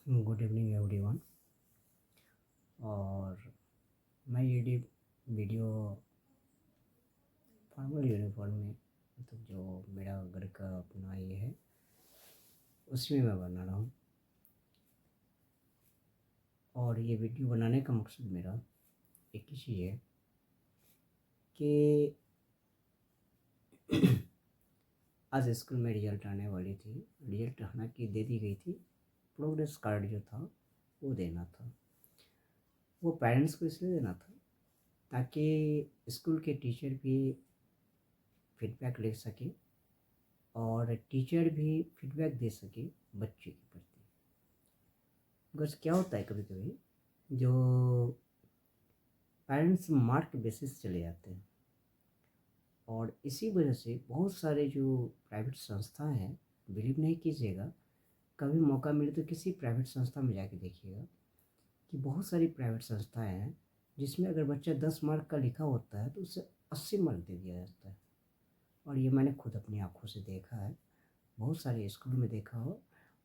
Good evening everyone. और मैं ये वीडियो फॉर्मल यूनिफॉर्म में मतलब जो मेरा घर का अपना ये है उसी में मैं बना रहा हूँ। और ये वीडियो बनाने का मकसद मेरा एक ही चीज़ है कि आज स्कूल में रिजल्ट आने वाली थी। रिजल्ट हालांकि दे दी गई थी। प्रोग्रेस कार्ड जो था वो देना था। वो पेरेंट्स को इसलिए देना था ताकि स्कूल के टीचर भी फीडबैक ले सके और टीचर भी फीडबैक दे सके बच्चे के प्रति। बस क्या होता है कभी कभी जो पेरेंट्स मार्क बेसिस चले जाते हैं और इसी वजह से बहुत सारे जो प्राइवेट संस्थाएं हैं, बिलीव नहीं कीजिएगा, कभी मौका मिले तो किसी प्राइवेट संस्था में जाके देखिएगा कि बहुत सारी प्राइवेट संस्थाएं हैं जिसमें अगर बच्चा 10 मार्क का लिखा होता है तो उसे 80 मार्क दे दिया जाता है। और ये मैंने खुद अपनी आंखों से देखा है, बहुत सारे स्कूल में देखा हो।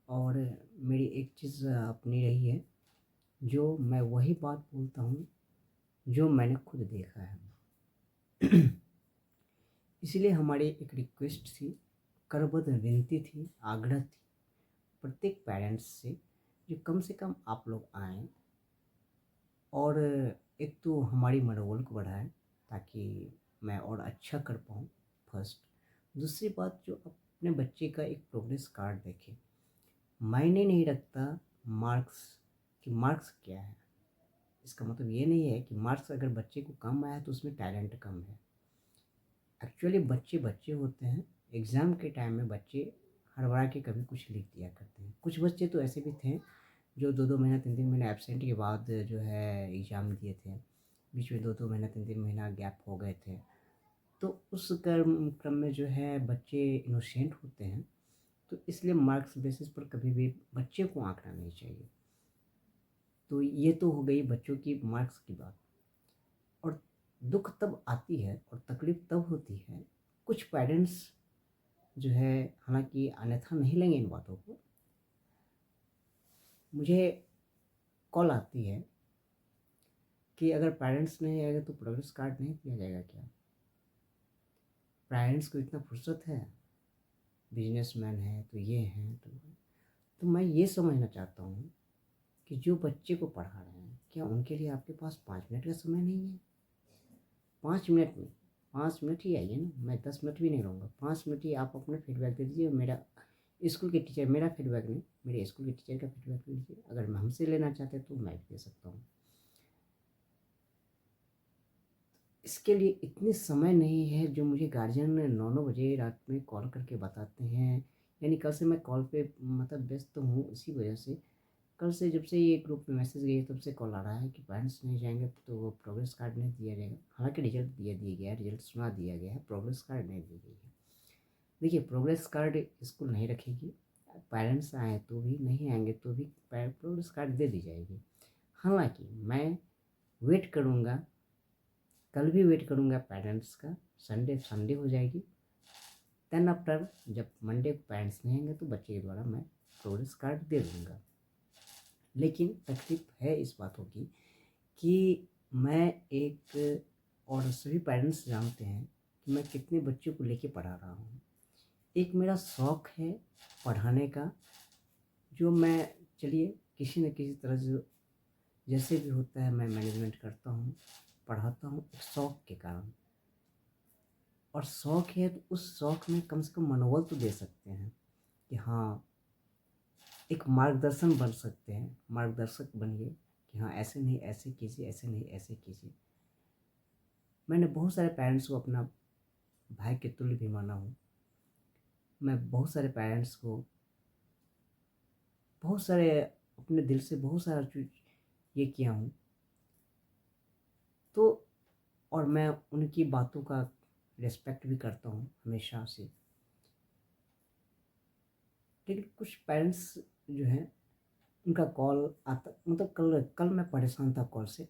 और मेरी एक चीज़ अपनी रही है, जो मैं वही बात बोलता हूँ जो मैंने खुद देखा है। इसलिए हमारी एक रिक्वेस्ट थी, करबद्ध विनती थी, आग्रह थी प्रत्येक पेरेंट्स से, जो कम से कम आप लोग आएँ और एक तो हमारी मनोबल को बढ़ाएं ताकि मैं और अच्छा कर पाऊँ। फर्स्ट, दूसरी बात, जो अपने बच्चे का एक प्रोग्रेस कार्ड देखें। मायने नहीं रखता मार्क्स कि मार्क्स क्या है। इसका मतलब ये नहीं है कि मार्क्स अगर बच्चे को कम आया तो उसमें टैलेंट कम है। एक्चुअली बच्चे बच्चे होते हैं। एग्ज़ाम के टाइम में बच्चे हड़बड़ा के कभी कुछ लिख दिया करते हैं। कुछ बच्चे तो ऐसे भी थे जो 2-2 महीना 3-3 महीना एब्सेंट के बाद जो है एग्ज़ाम दिए थे। बीच में 2-2 महीना 3-3 महीना गैप हो गए थे। तो उस क्रम में जो है बच्चे इनोसेंट होते हैं, तो इसलिए मार्क्स बेसिस पर कभी भी बच्चे को आंकना नहीं चाहिए। तो ये तो हो गई बच्चों की मार्क्स की बात। और दुख तब आती है और तकलीफ़ तब होती है, कुछ पेरेंट्स जो है, हालांकि अन्यथा नहीं लेंगे इन बातों को, मुझे कॉल आती है कि अगर पेरेंट्स नहीं आएगा तो प्रोग्रेस कार्ड नहीं दिया जाएगा क्या? पेरेंट्स को इतना फुर्सत है, बिजनेसमैन है तो ये हैं तो मैं ये समझना चाहता हूँ कि जो बच्चे को पढ़ा रहे हैं, क्या उनके लिए आपके पास 5 मिनट का समय नहीं है? 5 मिनट में, 5 मिनट ही आइए ना, मैं 10 मिनट भी नहीं रहूँगा। 5 मिनट ही आप अपना फीडबैक दे दीजिए। मेरा स्कूल के टीचर, मेरा फीडबैक नहीं, मेरे स्कूल के टीचर का फीडबैक दे दीजिए। अगर मैं हमसे लेना चाहते तो मैं भी दे सकता हूँ। इसके लिए इतने समय नहीं है जो मुझे गार्जियन 9-9 बजे रात में कॉल करके बताते हैं। यानी कल से मैं कॉल पे मतलब व्यस्त हूँ। इसी वजह से कल से, जब से ये ग्रुप में मैसेज गई तब से कॉल आ रहा है कि पेरेंट्स नहीं जाएंगे तो वो प्रोग्रेस कार्ड नहीं दिया जाएगा। हालांकि रिजल्ट दिया गया है, रिजल्ट सुना दिया गया है, प्रोग्रेस कार्ड नहीं दी गई है। देखिए, प्रोग्रेस कार्ड स्कूल नहीं रखेगी, पेरेंट्स आए तो भी, नहीं आएंगे तो भी प्रोग्रेस कार्ड दे दी जाएगी। हालांकि मैं वेट करूँगा, कल भी वेट करूँगा पेरेंट्स का। संडे संडे हो जाएगी, देन आफ्टर जब मंडे को पेरेंट्स नहीं आएंगे तो बच्चे के द्वारा मैं प्रोग्रेस कार्ड दे दूँगा। लेकिन तकलीफ है इस बातों की कि मैं एक, और सभी पेरेंट्स जानते हैं कि मैं कितने बच्चों को लेके पढ़ा रहा हूँ। एक मेरा शौक़ है पढ़ाने का, जो मैं, चलिए किसी न किसी तरह से जैसे भी होता है मैं मैनेजमेंट करता हूँ, पढ़ाता हूँ एक शौक़ के कारण। और शौक़ है तो उस शौक़ में कम से कम मनोबल तो दे सकते हैं कि हाँ, एक मार्गदर्शन बन सकते हैं, मार्गदर्शक बनिए कि हाँ ऐसे नहीं ऐसे कीजिए, ऐसे नहीं ऐसे कीजिए। मैंने बहुत सारे पेरेंट्स को अपना भाई के तुल्य भी माना हूँ। मैं बहुत सारे पेरेंट्स को, बहुत सारे, अपने दिल से बहुत सारा चीज़ ये किया हूँ। तो और मैं उनकी बातों का रिस्पेक्ट भी करता हूँ हमेशा से। लेकिन कुछ पेरेंट्स जो हैं, उनका कॉल आता, मतलब कल कल मैं परेशान था कॉल से।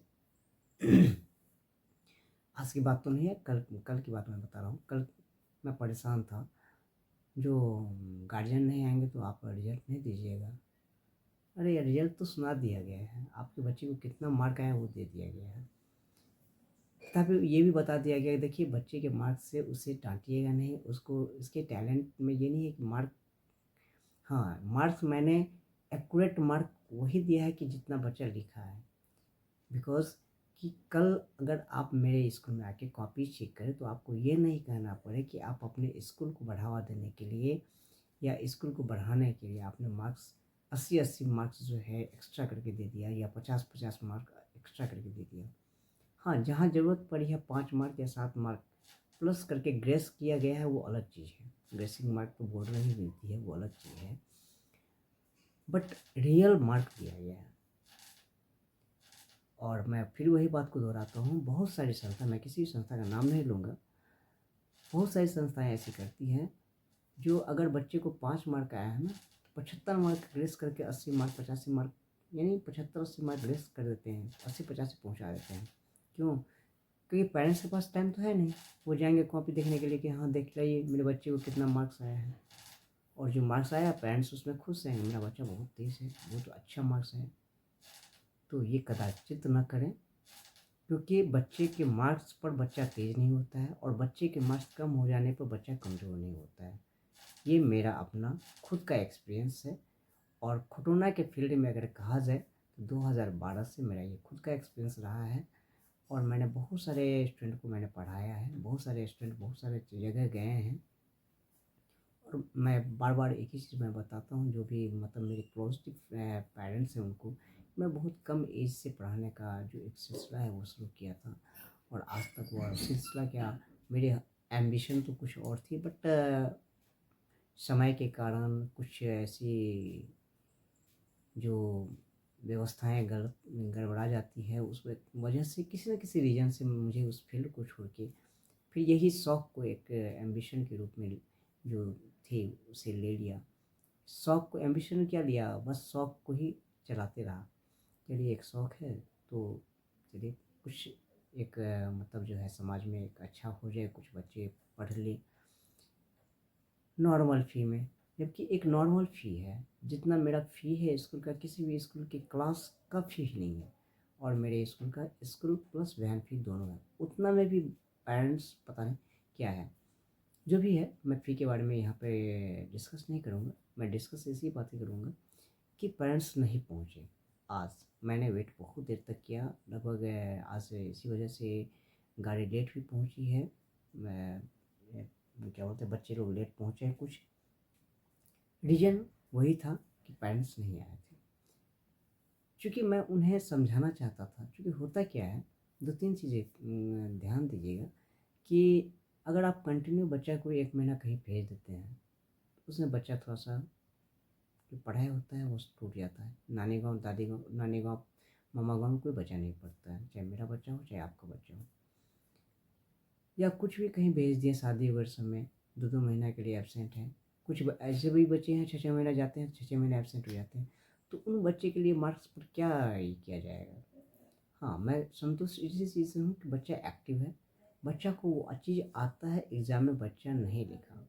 आज की बात तो नहीं है, कल कल की बात मैं बता रहा हूँ। कल मैं परेशान था, जो गार्जियन नहीं आएंगे तो आप रिजल्ट नहीं दीजिएगा। अरे यार, रिजल्ट तो सुना दिया गया है, आपके बच्चे को कितना मार्क आया वो दे दिया गया है। तब ये भी बता दिया गया है, देखिए बच्चे के मार्क्स से उसे डांटिएगा नहीं, उसको इसके टैलेंट में ये नहीं है कि मार्क, हाँ मार्क्स मैंने एक्यूरेट मार्क वही दिया है कि जितना बच्चा लिखा है। बिकॉज कि कल अगर आप मेरे स्कूल में आके कॉपी चेक करें तो आपको ये नहीं कहना पड़े कि आप अपने स्कूल को बढ़ावा देने के लिए या स्कूल को बढ़ाने के लिए आपने मार्क्स 80-80 मार्क्स जो है एक्स्ट्रा करके दे दिया या 50-50 मार्क एक्स्ट्रा करके दे दिया। हाँ, जहाँ ज़रूरत पड़ी है 5 मार्क या 7 मार्क प्लस करके ग्रेस किया गया है, वो अलग चीज़ है। ग्रेसिंग मार्क तो बोर्ड में ही मिलती है, वो अलग चीज़ है। बट रियल मार्क दिया गया है। और मैं फिर वही बात को दोहराता हूँ, बहुत सारी संस्था, मैं किसी भी संस्था का नाम नहीं लूँगा, बहुत सारी संस्थाएं ऐसी करती हैं जो अगर बच्चे को 5 मार्क आया है ना, तो 75 मार्क ग्रेस करके 80 मार्क 85 मार्क, यानी 75-80 मार्क ग्रेस कर देते हैं, 80-85 पहुँचा देते हैं। क्यों? क्योंकि पेरेंट्स के पास टाइम तो है नहीं, वो जाएंगे कॉपी देखने के लिए कि हाँ देख लाइए मेरे बच्चे को कितना मार्क्स आया है। और जो मार्क्स आया पेरेंट्स उसमें खुश हैं, मेरा बच्चा बहुत तेज़ है, बहुत अच्छा मार्क्स है। तो ये कदाचित न करें, क्योंकि बच्चे के मार्क्स पर बच्चा तेज़ नहीं होता है और बच्चे के मार्क्स कम हो जाने पर बच्चा कमज़ोर नहीं होता है। ये मेरा अपना खुद का एक्सपीरियंस है। और खटोना के फील्ड में अगर कहा जाए तो 2012 से मेरा ये खुद का एक्सपीरियंस रहा है। और मैंने बहुत सारे स्टूडेंट को मैंने पढ़ाया है, बहुत सारे स्टूडेंट बहुत सारे जगह गए हैं। और मैं बार बार एक ही चीज़ मैं बताता हूँ, जो भी मतलब मेरे क्लोज पेरेंट्स हैं उनको मैं बहुत कम एज से पढ़ाने का जो एक सिलसिला है वो शुरू किया था। और आज तक वो सिलसिला क्या, मेरे एम्बिशन तो कुछ और थी, बट समय के कारण कुछ ऐसी जो व्यवस्थाएं गलत गड़बड़ा जाती है, उस वजह से किसी न किसी रीज़न से मुझे उस फील्ड को छोड़ के फिर यही शौक़ को एक एम्बिशन के रूप में जो थे उसे ले लिया। शौक़ को एम्बिशन क्या लिया, बस शौक़ को ही चलाते रहा। चलिए एक शौक़ है तो चलिए कुछ एक मतलब जो है समाज में एक अच्छा हो जाए, कुछ बच्चे पढ़ लें नॉर्मल फ़ी में। जबकि एक नॉर्मल फ़ी है, जितना मेरा फ़ी है स्कूल का, किसी भी स्कूल की क्लास का फ़ी नहीं है। और मेरे स्कूल का स्कूल प्लस वैन फ़ी दोनों है, उतना में भी पेरेंट्स पता नहीं क्या है। जो भी है मैं फ़ी के बारे में यहाँ पे डिस्कस नहीं करूँगा, मैं डिस्कस इसी बातें करूँगा कि पेरेंट्स नहीं पहुँचे। आज मैंने वेट बहुत देर तक किया, लगभग आज इसी वजह से गाड़ी लेट भी पहुँची है। मैं क्या बोलते हैं, बच्चे लोग लेट पहुँचे हैं, कुछ रीज़न वही था कि पेरेंट्स नहीं आए थे। चूँकि मैं उन्हें समझाना चाहता था, चूँकि होता क्या है, 2-3 चीज़ें ध्यान दीजिएगा कि अगर आप कंटिन्यू बच्चा को 1 महीना कहीं भेज देते हैं, उसमें बच्चा थोड़ा-सा जो पढ़ाई होता है वो टूट जाता है। नानी गाँव, दादी गाँव, नानी गाँव, मामा गाँव में कोई बच्चा नहीं पढ़ता है, चाहे मेरा बच्चा हो, चाहे आपका बच्चा हो। या कुछ भी कहीं भेज दिए शादी वर्ष में, 2-2 महीना के लिए एब्सेंट हैं। कुछ ऐसे भी बच्चे हैं 6-6 महीना जाते हैं, 6-6 महीने एब्सेंट हो जाते हैं। तो उन बच्चे के लिए मार्क्स पर क्या ये किया जाएगा? हाँ, मैं संतुष्ट इसी चीज़ से हूँ कि बच्चा एक्टिव है, बच्चा को वो चीज़ आता है, एग्ज़ाम में बच्चा नहीं लिखा।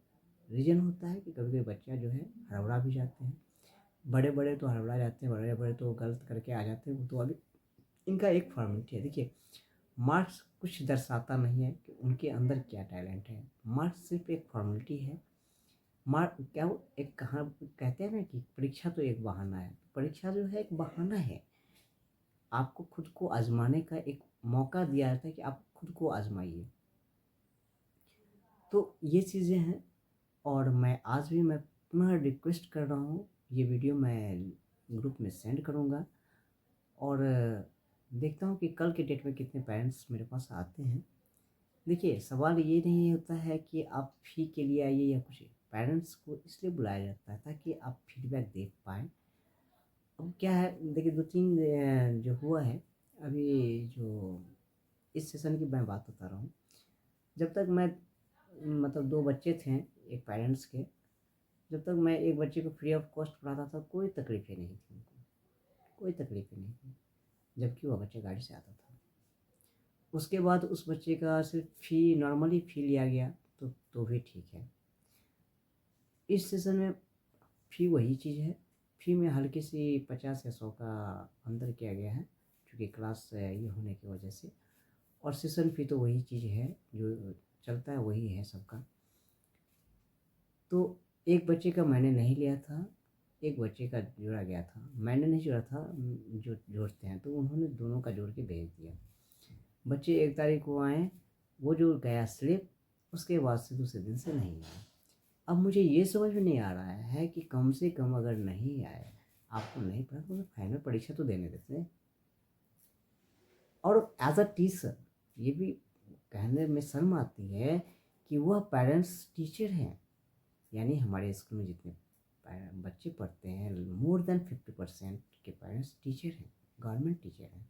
रीज़न होता है कि कभी-कभी बच्चा जो है हड़बड़ा भी जाते हैं। बड़े-बड़े तो हड़बड़ा जाते हैं, बड़े-बड़े तो गलत करके आ जाते हैं, वो तो अभी इनका एक फ़ॉर्मेलिटी है। देखिए, मार्क्स कुछ दर्शाता नहीं है कि उनके अंदर क्या टैलेंट है। मार्क्स सिर्फ़ एक फ़ॉर्मेलिटी है। मार्क क्या, वो एक कहाँ कहते हैं ना कि परीक्षा तो एक बहाना है। परीक्षा जो है एक बहाना है। आपको खुद को आज़माने का एक मौका दिया जाता है कि आप खुद को आज़माइए। तो ये चीज़ें हैं। और मैं आज भी मैं पुनः रिक्वेस्ट कर रहा हूँ, ये वीडियो मैं ग्रुप में सेंड करूँगा। और देखता हूँ कि कल के डेट में कितने पेरेंट्स मेरे पास आते हैं। देखिए, सवाल ये नहीं होता है कि आप फ़ी के लिए आइए या कुछ, पेरेंट्स को इसलिए बुलाया जाता है ताकि आप फीडबैक दे पाएँ। अब क्या है, देखिए 2-3 जो हुआ है अभी, जो इस सेशन की मैं बात बता रहा हूँ। जब तक मैं मतलब 2 बच्चे थे एक पेरेंट्स के, जब तक मैं एक बच्चे को फ्री ऑफ कॉस्ट पढ़ाता था, कोई तकलीफ़ें नहीं थी उनको, कोई तकलीफ़ें नहीं थी, जबकि वह बच्चा गाड़ी से आता था। उसके बाद उस बच्चे का सिर्फ फ़ी, नॉर्मली फ़ी लिया गया, तो भी ठीक है। इस सेशन में फ़ी वही चीज़ है, फ़ी में हल्की सी 50 या 100 का अंदर किया गया है, क्योंकि क्लास ये होने की वजह से। और सेशन फ़ी तो वही चीज़ है जो चलता है, वही है सबका। तो एक बच्चे का मैंने नहीं लिया था, एक बच्चे का जोड़ा गया था। मैंने नहीं जोड़ा था, जो जोड़ते हैं तो उन्होंने दोनों का जोड़ के भेज दिया। बच्चे 1 तारीख को आए, वो जो गया स्लिप, उसके बाद से दूसरे दिन से नहीं आया। अब मुझे ये समझ में नहीं आ रहा है कि कम से कम अगर नहीं आए, आपको नहीं पढ़ा तो फाइनल परीक्षा तो देने देते। और एज अ टीचर ये भी कहने में शर्म आती है कि वह पेरेंट्स टीचर हैं। यानी हमारे स्कूल में जितने बच्चे पढ़ते हैं, मोर देन 50% के पेरेंट्स टीचर हैं, गवर्नमेंट टीचर हैं।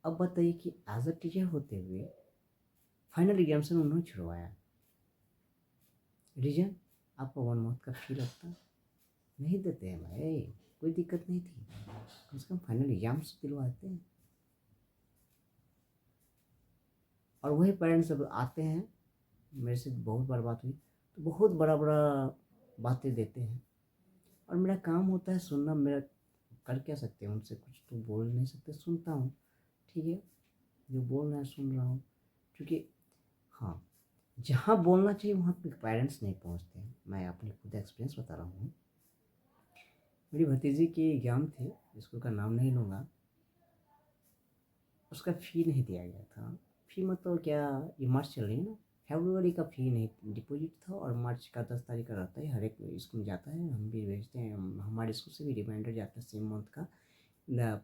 अब बताइए कि एज अ टीचर होते हुए फाइनल एग्जामिनेशन उन्होंने छुड़वाया। रीजन, आपका 1 मंथ का फी लगता, नहीं देते हैं भाई, कोई दिक्कत नहीं थी, कम से कम फाइनल एग्जाम्स दिलवाते हैं। और वही पेरेंट्स अब आते हैं, मेरे से बहुत बार बात हुई, तो बहुत बड़ा बड़ा बातें देते हैं। और मेरा काम होता है सुनना, मेरा कर क्या सकते हैं, उनसे कुछ तो बोल नहीं सकते, सुनता हूँ, ठीक है, जो बोल रहे हैं सुन रहा हूँ। क्योंकि हाँ, जहाँ बोलना चाहिए वहाँ पे पेरेंट्स नहीं पहुँचते हैं। मैं अपनी खुद एक्सपीरियंस बता रहा हूँ। मेरी भतीजी के एग्ज़ाम थे, स्कूल का नाम नहीं लूँगा, उसका फ़ी नहीं दिया गया था। फ़ी मतलब क्या, ये मार्च चल रही है ना, फरवरी का फ़ी नहीं डिपॉजिट था, और मार्च का 10 तारीख का रहता है, हर एक स्कूल में जाता है, हम भी भेजते हैं, हमारे स्कूल से भी रिमाइंडर जाता है सेम मंथ का।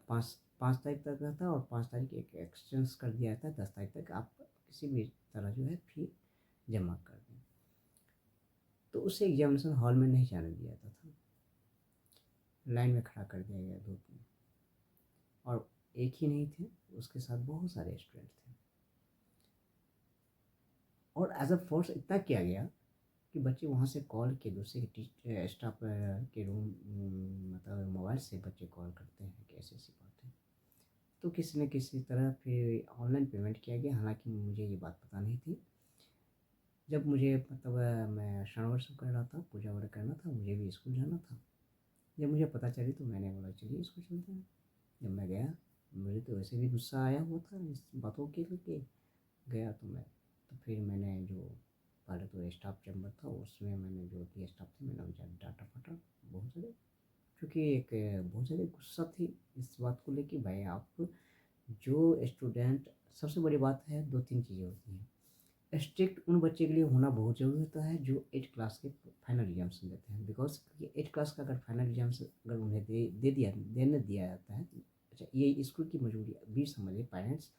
5 तारीख तक रहता है, और 5 तारीख एक एक्सटेंस कर दिया जाता है, 10 तारीख तक आप किसी भी तरह जो है फ़ी जमा कर दें। तो उसे एग्जामिनेशन हॉल में नहीं जाने दिया जाता था, लाइन में खड़ा कर दिया गया धूप में। और एक ही नहीं थे, उसके साथ बहुत सारे स्टूडेंट थे। और एज अ फोर्स इतना किया गया कि बच्चे वहाँ से कॉल किए, दूसरे के स्टाफ के रूम, मतलब मोबाइल से बच्चे कॉल करते हैं कि ऐसी ऐसी बात है। तो किसी न किसी तरह फिर ऑनलाइन पेमेंट किया गया, हालांकि मुझे ये बात पता नहीं थी। जब मुझे मतलब मैं शनिवार सब कर रहा था, पूजा वगैरह करना था, मुझे भी स्कूल जाना था। जब मुझे पता चली तो मैंने बोला चलिए स्कूल चलते हैं। जब मैं गया, मुझे तो वैसे भी गुस्सा आया हुआ था इस बातों के लेके, गया तो मैं, तो फिर मैंने जो पहले तो स्टाफ चैम्बर था, उसमें मैंने जो भी स्टाफ थे मैंने उनसे डांटा फाटा बहुत ज़्यादा। क्योंकि एक बहुत ज़्यादा गुस्सा थी इस बात को लेके, भाई आप जो स्टूडेंट, सबसे बड़ी बात है 2-3 चीज़ें होती हैं। स्ट्रिक्ट उन बच्चे के लिए होना बहुत ज़रूरी होता है जो 8 क्लास के फाइनल एग्जाम्स देते हैं, बिकॉज ये 8 क्लास का अगर फाइनल एग्जाम्स अगर उन्हें देने दिया जाता है, अच्छा ये स्कूल की मजबूरी भी समझिए पेरेंट्स,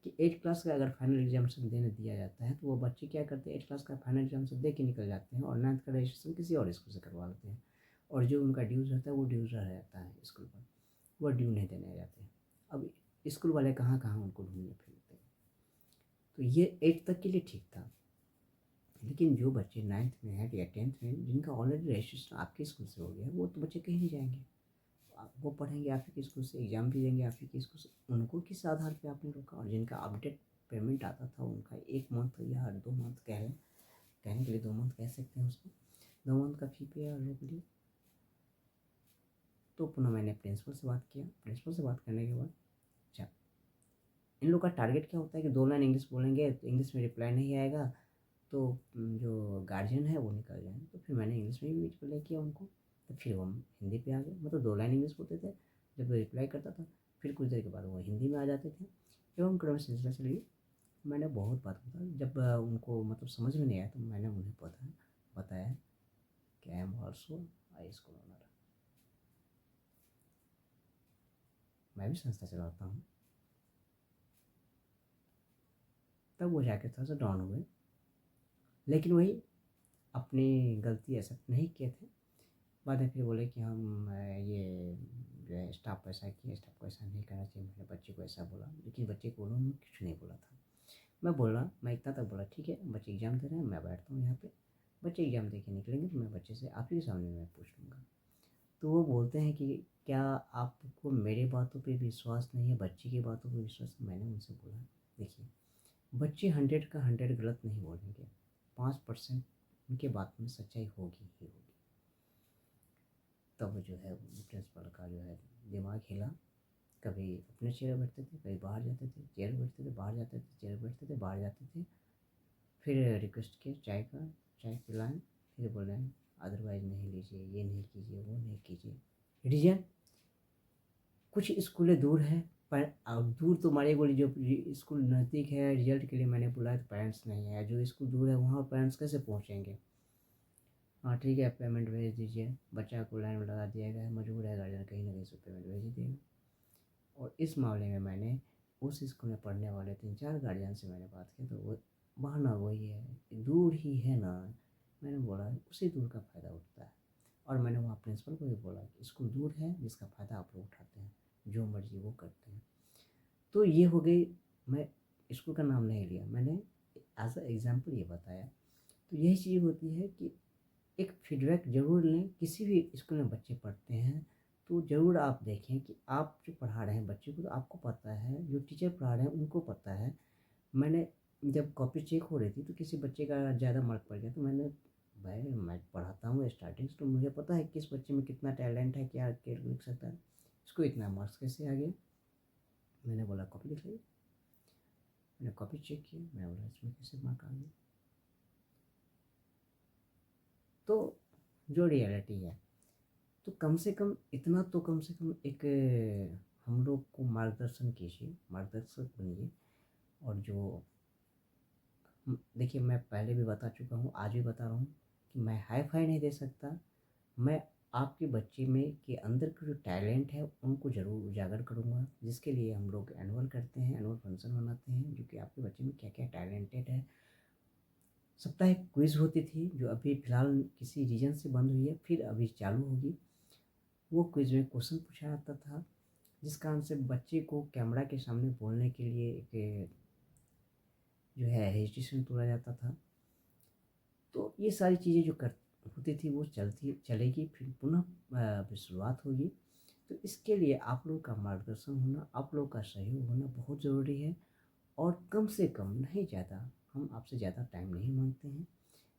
कि 8 क्लास का अगर फाइनल एग्जामिनेशन देने दिया जाता है तो वो बच्चे क्या करते हैं, 8 क्लास का फाइनल एग्जामिनेशन दे के निकल जाते हैं, और 9th का रजिस्ट्रेशन किसी और स्कूल से करवा लेते हैं। और जो उनका ड्यूज़ रहता है वो ड्यूज़ रह जाता है स्कूल पर, वो ड्यू नहीं देने जाते हैं। अब स्कूल वाले कहाँ कहाँ उनको ढूंढने फिरते हैं। तो ये 8 तक के लिए ठीक था, लेकिन जो बच्चे 9th में है या 10th में, जिनका ऑलरेडी रजिस्ट्रेशन आपके स्कूल से हो गया है, वो तो बच्चे कहीं नहीं जाएंगे। वो पढ़ेंगे आप ही के स्कूल से, एग्ज़ाम भी देंगे आप ही के स्कूल से। उनको किस आधार पे आपने रोका? और जिनका अपडेट पेमेंट आता था उनका 1 मंथ या 2 मंथ कहने के लिए 2 मंथ कह सकते हैं उसको, 2 मंथ का फ़ी पे रोक दिया। तो पुनः मैंने प्रिंसिपल से बात किया। प्रिंसिपल से बात करने के बाद, अच्छा इन लोग का टारगेट क्या होता है कि 2 लाइन इंग्लिश बोलेंगे तो इंग्लिश में रिप्लाई नहीं आएगा तो जो गार्जियन है वो निकल जाए। तो फिर मैंने इंग्लिश में भी रिप्लाई किया उनको, तो फिर वो हम हिंदी पे आ गए। मतलब 2 लाइन इंग्लिश बोलते थे, जब रिप्लाई करता था फिर कुछ देर के बाद वो हिंदी में आ जाते थे, एवं क्रम सिलसिला चलिए। मैंने बहुत बात बताई, जब उनको मतलब समझ में नहीं आया तो मैंने उन्हें बताया कि I am also I school owner, मैं भी संस्था चलाता हूँ। तब वो जाके थोड़ा सा डाउन हुए, लेकिन वही अपनी गलती एक्सेप्ट नहीं किए थे। बाद में फिर बोले कि हम ये जो है स्टाफ को ऐसा किया, स्टाफ को ऐसा नहीं करना चाहिए, मैंने बच्चे को ऐसा बोला, लेकिन बच्चे को उन्होंने कुछ नहीं बोला था। मैं इतना तक बोला ठीक है बच्चे एग्ज़ाम दे रहे हैं, मैं बैठता हूँ यहाँ पे, बच्चे एग्ज़ाम दे के निकलेंगे तो मैं बच्चे से आप ही के सामने मैं पूछ लूँगा। तो वो बोलते हैं कि क्या आपको मेरे बातों पे विश्वास नहीं है, बच्चे की बातों पे विश्वास? मैंने उनसे बोला देखिए, बच्चे 100 का 100 गलत नहीं बोलेंगे, 5% उनके बात में सच्चाई होगी ही होगी। तब जो है प्रिंसिपल का जो है दिमाग हिला। कभी अपने चेयर बैठते थे, कभी बाहर जाते थे, चेयर बैठते थे, बाहर जाते थे, चेयर बैठते थे, बाहर जाते थे। फिर रिक्वेस्ट किया चाय का, चाय पिलाएं। फिर बोले अदरवाइज़ नहीं लीजिए, ये नहीं कीजिए, वो नहीं कीजिए। रीज़न कुछ स्कूलें दूर है, पर अब दूर तो मानिए बोली, जो स्कूल नज़दीक है रिजल्ट के लिए मैंने बुलाया तो पेरेंट्स नहीं है, जो स्कूल दूर है वहाँ पेरेंट्स कैसे पहुँचेंगे। हाँ ठीक है, पेमेंट भेज दीजिए, बच्चा को लाइन में लगा दिया गया है, मजबूर है गार्जियन कहीं ना कहीं से पेमेंट भेज ही देगा। और इस मामले में मैंने उस स्कूल में पढ़ने वाले 3-4 गार्जियन से मैंने बात की, तो वो बहाना वही है, दूर ही है ना। मैंने बोला उसी दूर का फ़ायदा उठता है। और मैंने वहाँ प्रिंसिपल को भी बोला कि स्कूल दूर है, जिसका फ़ायदा आप लोग उठाते हैं, जो मर्जी वो करते हैं। तो ये हो गई, मैं स्कूल का नाम नहीं लिया, मैंने एज अ एग्ज़ाम्पल ये बताया। तो यही चीज़ होती है कि एक फीडबैक ज़रूर लें। किसी भी स्कूल में बच्चे पढ़ते हैं तो ज़रूर आप देखें कि आप जो पढ़ा रहे हैं बच्चे को, तो आपको पता है, जो टीचर पढ़ा रहे हैं उनको पता है। मैंने जब कॉपी चेक हो रही थी तो किसी बच्चे का ज़्यादा मार्क पड़ गया, तो मैंने, भाई मैं पढ़ाता हूँ स्टार्टिंग से, तो मुझे पता है किस बच्चे में कितना टैलेंट है, क्या क्या लिख सकता है, इसको इतना मार्क्स कैसे आ गया। मैंने बोला कॉपी लिख ली, मैंने कॉपी चेक की, मैंने बोला इसमें कैसे मार्क आ गया। तो जो रियलिटी है, तो कम से कम इतना, तो कम से कम एक हम लोग को मार्गदर्शन कीजिए, मार्गदर्शक बनिए। और जो देखिए, मैं पहले भी बता चुका हूँ, आज भी बता रहा हूँ कि मैं हाई फाई नहीं दे सकता। मैं आपके बच्चे में के अंदर का जो टैलेंट है उनको ज़रूर उजागर करूँगा, जिसके लिए हम लोग एनुअल करते हैं, एनुअल फंक्शन मनाते हैं, जो कि आपके बच्चे में क्या क्या टैलेंटेड है। साप्ताहिक क्विज़ होती थी, जो अभी फ़िलहाल किसी रीज़न से बंद हुई है, फिर अभी चालू होगी। वो क्विज़ में क्वेश्चन पूछा जाता था, जिसका आंसर बच्चे को कैमरा के सामने बोलने के लिए एक जो है हेजिटेशन तोड़ा जाता था। तो ये सारी चीज़ें जो कर होती थी वो चलती चलेगी, फिर पुनः शुरुआत होगी। तो इसके लिए आप लोग का मार्गदर्शन होना, आप लोग का सहयोग होना बहुत ज़रूरी है। और कम से कम नहीं ज़्यादा, हम आपसे ज़्यादा टाइम नहीं मांगते हैं।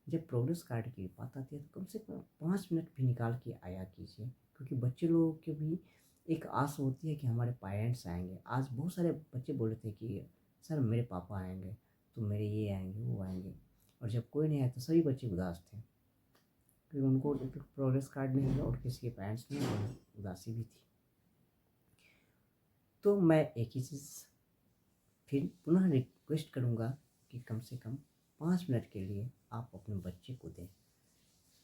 जब प्रोग्रेस कार्ड की बात आती है तो कम से कम 5 मिनट भी निकाल के आया कीजिए, क्योंकि बच्चे लोगों की भी एक आस होती है कि हमारे पेरेंट्स आएंगे। आज बहुत सारे बच्चे बोल रहे थे कि सर मेरे पापा आएंगे, तो मेरे ये आएंगे, वो आएंगे। और जब कोई नहीं आया तो सभी बच्चे उदास थे, क्योंकि उनको प्रोग्रेस कार्ड नहीं मिला और किसी के पेरेंट्स नहीं, और उदासी भी थी। तो मैं एक ही चीज़ फिर पुनः रिक्वेस्ट करूँगा कि कम से कम 5 मिनट के लिए आप अपने बच्चे को दें,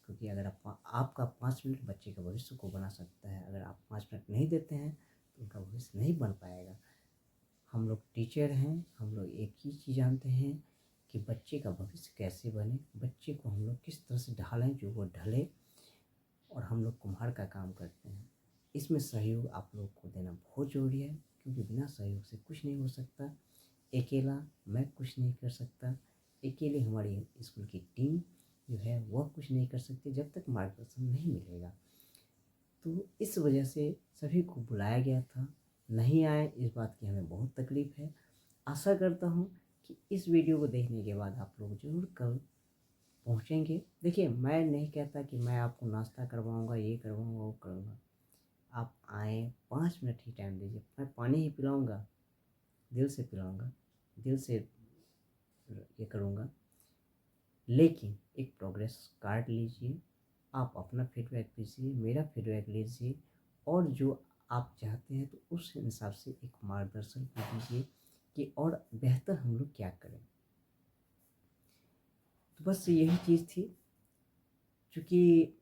क्योंकि अगर आपका 5 मिनट बच्चे के भविष्य को बना सकता है। अगर आप 5 मिनट नहीं देते हैं तो उनका भविष्य नहीं बन पाएगा। हम लोग टीचर हैं, हम लोग एक ही चीज़ जानते हैं कि बच्चे का भविष्य कैसे बने, बच्चे को हम लोग किस तरह से ढालें जो वो ढले। और हम लोग कुम्हार का काम करते हैं, इसमें सहयोग आप लोग को देना बहुत ज़रूरी है, क्योंकि बिना सहयोग से कुछ नहीं हो सकता। अकेला मैं कुछ नहीं कर सकता, अकेले हमारी स्कूल की टीम जो है वह कुछ नहीं कर सकती जब तक मार्गदर्शन नहीं मिलेगा। तो इस वजह से सभी को बुलाया गया था, नहीं आए, इस बात की हमें बहुत तकलीफ़ है। आशा करता हूँ कि इस वीडियो को देखने के बाद आप लोग ज़रूर कल पहुँचेंगे। देखिए, मैं नहीं कहता कि मैं आपको नाश्ता करवाऊँगा, ये करवाऊँगा, वो करूँगा। आप आएँ, 5 मिनट ही टाइम दीजिए, मैं पानी ही पिलाऊँगा, दिल से पिलाऊँगा, दिल से ये करूँगा। लेकिन एक प्रोग्रेस कार्ड लीजिए, आप अपना फीडबैक दीजिए, मेरा फीडबैक लीजिए, और जो आप चाहते हैं तो उस हिसाब से एक मार्गदर्शन दीजिए कि और बेहतर हम लोग क्या करें। तो बस यही चीज़ थी, चूँकि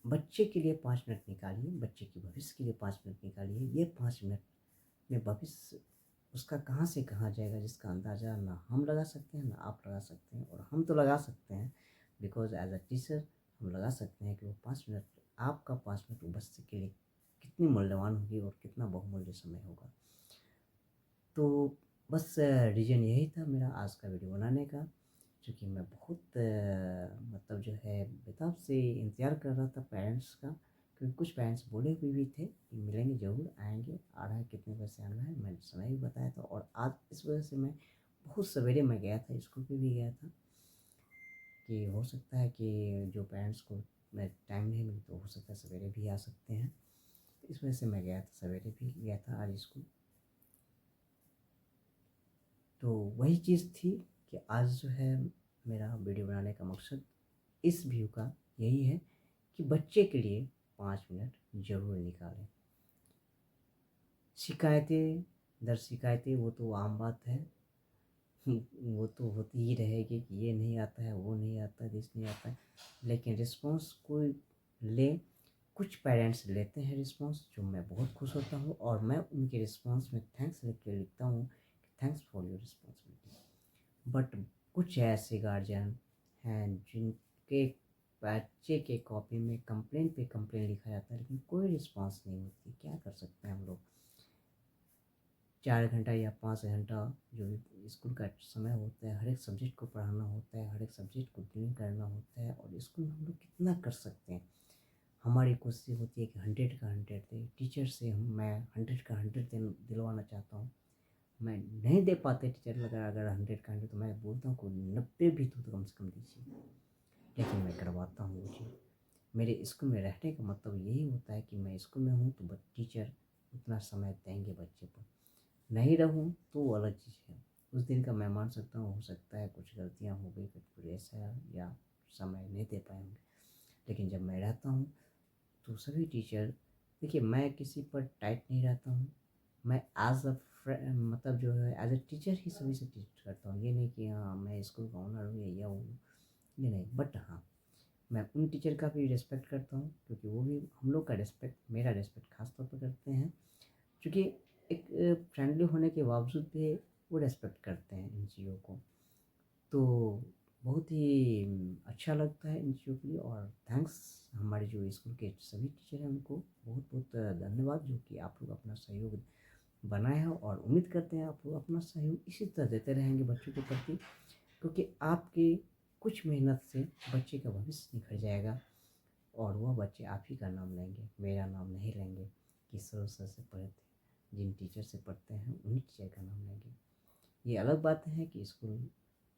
बच्चे के लिए 5 मिनट निकालिए, बच्चे के भविष्य के लिए 5 मिनट निकालिए। ये 5 मिनट में भविष्य उसका कहाँ से कहाँ जाएगा, जिसका अंदाज़ा ना हम लगा सकते हैं, ना आप लगा सकते हैं। और हम तो लगा सकते हैं, बिकॉज़ एज अ टीचर हम लगा सकते हैं कि वो 5 मिनट, आपका 5 मिनट वो बच्चे के लिए कितनी मूल्यवान होगी और कितना बहुमूल्य समय होगा। तो बस रीज़न यही था मेरा आज का वीडियो बनाने का, क्योंकि मैं बहुत मतलब जो है बेताब से इंतज़ार कर रहा था पेरेंट्स का, क्योंकि कुछ पेरेंट्स बोले हुए भी थे कि मिलेंगे, ज़रूर आएंगे, आ रहा है, कितने बजे से आना है, मैंने समय भी बताया था। और आज इस वजह से मैं बहुत सवेरे मैं गया था, स्कूल पे भी गया था, कि हो सकता है कि जो पेरेंट्स को मैं टाइम नहीं मिले तो हो सकता है सवेरे भी आ सकते हैं। इस वजह से मैं गया था, सवेरे भी गया था आज स्कूल। तो वही चीज़ थी कि आज जो है मेरा वीडियो बनाने का मकसद इस व्यू का यही है कि बच्चे के लिए 5 मिनट ज़रूर निकालें। शिकायतें दर शिकायतें वो तो आम बात है। वो तो होती ही रहेगी कि ये नहीं आता है, वो नहीं आता है, दिस नहीं आता है। लेकिन रिस्पॉन्स कोई ले, कुछ पेरेंट्स लेते हैं रिस्पॉन्स, जो मैं बहुत खुश होता हूँ और मैं उनके रिस्पॉन्स में थैंक्स लिख के लिखता हूँ कि thanks for your responsibility. But कुछ ऐसे गार्जियन हैं जिनके बच्चे के कॉपी में कंप्लेन पे कंप्लेन लिखा जाता है लेकिन कोई रिस्पॉन्स नहीं होती। क्या कर सकते हैं हम लोग? 4 घंटा या 5 घंटा जो भी स्कूल का समय होता है, हर एक सब्जेक्ट को पढ़ाना होता है, हर एक सब्जेक्ट को क्लीन करना होता है, और स्कूल में हम लोग कितना कर सकते हैं? हमारी कोशिश होती है कि 100 का 100 दें। टीचर से मैं 100 का 100 दिलवाना चाहता हूँ। मैं नहीं दे पाते टीचर अगर 100 का 100, तो मैं बोलता हूँ कोई 90 भी तो कम से कम दीजिए, लेकिन मैं करवाता हूँ वो चीज़। मेरे स्कूल में रहने का मतलब यही होता है कि मैं स्कूल में हूँ तो टीचर उतना समय देंगे बच्चे पर। नहीं रहूँ तो वो अलग चीज़ है, उस दिन का मैं मान सकता हूँ, हो सकता है कुछ गलतियाँ हो गई, कुछ ऐसा या समय नहीं दे पाए होंगे। लेकिन जब मैं रहता हूँ तो सभी टीचर, देखिए मैं किसी पर टाइट नहीं रहता हूँ। मैं एज अ मतलब जो है एज अ टीचर ही सभी से ट्रीट करता हूँ। ये नहीं कि हाँ मैं स्कूल का ओनर हूँ या यह हूँ, ये नहीं। बट हाँ, मैं उन टीचर का भी रिस्पेक्ट करता हूँ क्योंकि वो भी हम लोग का रिस्पेक्ट, मेरा रिस्पेक्ट खास तौर पर करते हैं। क्योंकि एक फ्रेंडली होने के बावजूद भी वो रेस्पेक्ट करते हैं इन चीज़ों को। तो बहुत ही अच्छा लगता है इन चीज़ों के लिए। और थैंक्स हमारे जो स्कूल के सभी टीचर हैं उनको बहुत बहुत धन्यवाद, जो कि आप लोग अपना सहयोग बनाए हैं, और उम्मीद करते हैं आप लोग अपना सहयोग इसी तरह देते रहेंगे बच्चों के प्रति, क्योंकि आपके कुछ मेहनत से बच्चे का भविष्य निखर जाएगा और वह बच्चे आप ही का नाम लेंगे, मेरा नाम नहीं लेंगे कि सर से पढ़े थे। जिन टीचर से पढ़ते हैं उन्हीं टीचर का नाम लेंगे। ये अलग बात है कि स्कूल,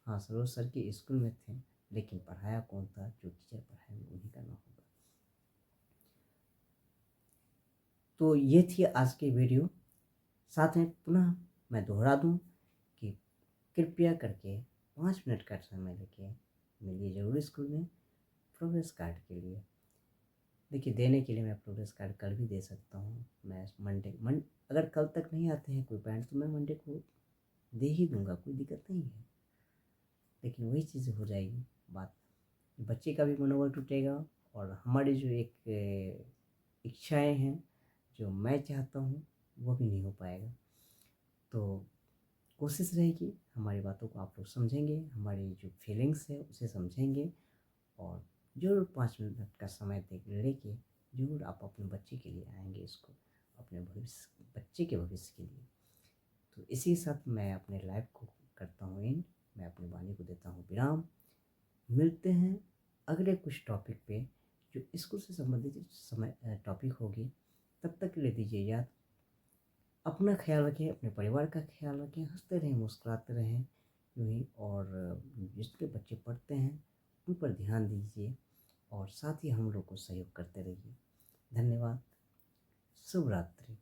हाँ सरोज सर के स्कूल में थे, लेकिन पढ़ाया कौन था? जो टीचर पढ़ाए उन्हीं का नाम होगा। तो ये थी आज की वीडियो। साथ में पुनः मैं दोहरा दूं कि कृपया करके 5 मिनट का समय लेके मिलिए ज़रूर स्कूल में प्रोग्रेस कार्ड के लिए। देखिए देने के लिए मैं प्रोग्रेस कार्ड कल भी दे सकता हूँ। मैं अगर कल तक नहीं आते हैं कोई पेरेंट्स तो मैं मंडे को दे ही दूँगा, कोई दिक्कत नहीं है। लेकिन वही चीज़ हो जाएगी बात, बच्चे का भी मनोबल टूटेगा और हमारी जो एक इच्छाएं हैं, जो मैं चाहता हूँ, वो भी नहीं हो पाएगा। तो कोशिश रहेगी हमारी बातों को आप लोग समझेंगे, हमारी जो फीलिंग्स है उसे समझेंगे, और ज़रूर 5 मिनट का समय लेके ज़रूर आप अपने बच्चे के लिए आएंगे इसको, अपने भविष्य, बच्चे के भविष्य के लिए। तो इसी के साथ मैं अपने लाइफ को करता हूँ एंड, मैं अपनी वाणी को देता हूँ विराम। मिलते हैं अगले कुछ टॉपिक पे जो स्कूल से संबंधित समय टॉपिक होगी। तब तक के लिए दीजिए याद, अपना ख्याल रखें, अपने परिवार का ख्याल रखें, हंसते रहें, मुस्कुराते रहें यूँ ही। और जिसके बच्चे पढ़ते हैं उन पर ध्यान दीजिए और साथ ही हम लोग को सहयोग करते रहिए। धन्यवाद। शुभ रात्रि।